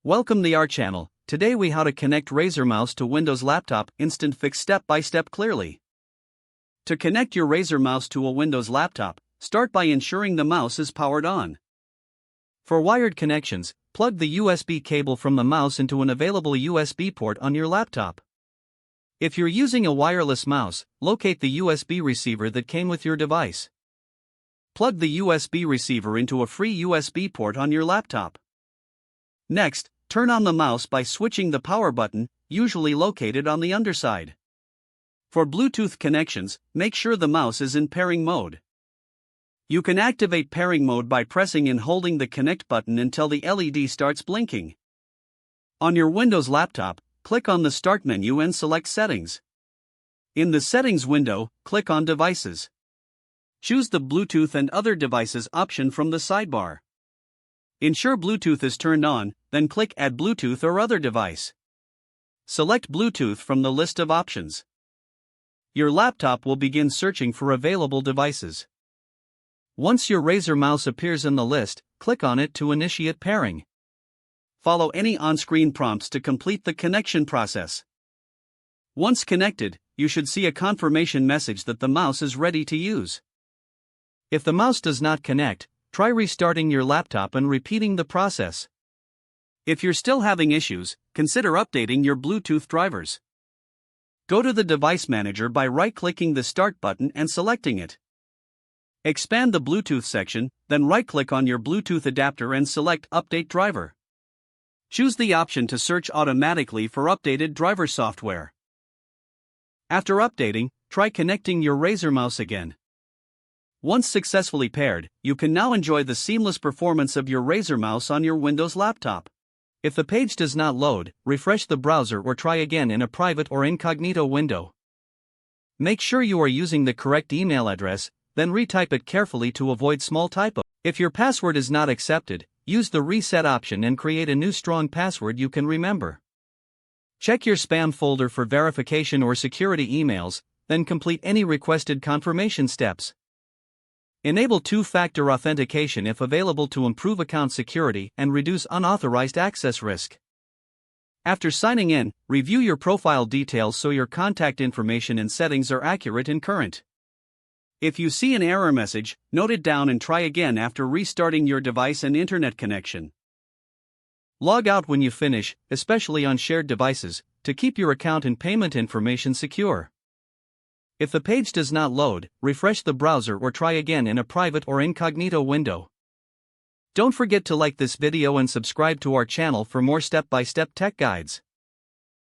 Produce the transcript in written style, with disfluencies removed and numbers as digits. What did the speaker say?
Welcome to our channel. Today we how to connect Razer mouse to Windows laptop, instant fix step by step clearly. To connect your Razer mouse to a Windows laptop, start by ensuring the mouse is powered on. For wired connections, plug the USB cable from the mouse into an available USB port on your laptop. If you're using a wireless mouse, locate the USB receiver that came with your device. Plug the USB receiver into a free USB port on your laptop. Next, turn on the mouse by switching the power button, usually located on the underside. For Bluetooth connections, make sure the mouse is in pairing mode. You can activate pairing mode by pressing and holding the connect button until the LED starts blinking. On your Windows laptop, click on the Start menu and select Settings. In the Settings window, click on Devices. Choose the Bluetooth and other devices option from the sidebar. Ensure Bluetooth is turned on, then click Add Bluetooth or other device. Select Bluetooth from the list of options. Your laptop will begin searching for available devices. Once your Razer mouse appears in the list, click on it to initiate pairing. Follow any on-screen prompts to complete the connection process. Once connected, you should see a confirmation message that the mouse is ready to use. If the mouse does not connect, try restarting your laptop and repeating the process. If you're still having issues, consider updating your Bluetooth drivers. Go to the Device Manager by right-clicking the Start button and selecting it. Expand the Bluetooth section, then right-click on your Bluetooth adapter and select Update Driver. Choose the option to search automatically for updated driver software. After updating, try connecting your Razer mouse again. Once successfully paired, you can now enjoy the seamless performance of your Razer mouse on your Windows laptop. If the page does not load, refresh the browser or try again in a private or incognito window. Make sure you are using the correct email address, then retype it carefully to avoid small typo. If your password is not accepted, use the reset option and create a new strong password you can remember. Check your spam folder for verification or security emails, then complete any requested confirmation steps. Enable two-factor authentication if available to improve account security and reduce unauthorized access risk. After signing in, review your profile details so your contact information and settings are accurate and current. If you see an error message, note it down and try again after restarting your device and internet connection. Log out when you finish, especially on shared devices, to keep your account and payment information secure. If the page does not load, refresh the browser or try again in a private or incognito window. Don't forget to like this video and subscribe to our channel for more step-by-step tech guides.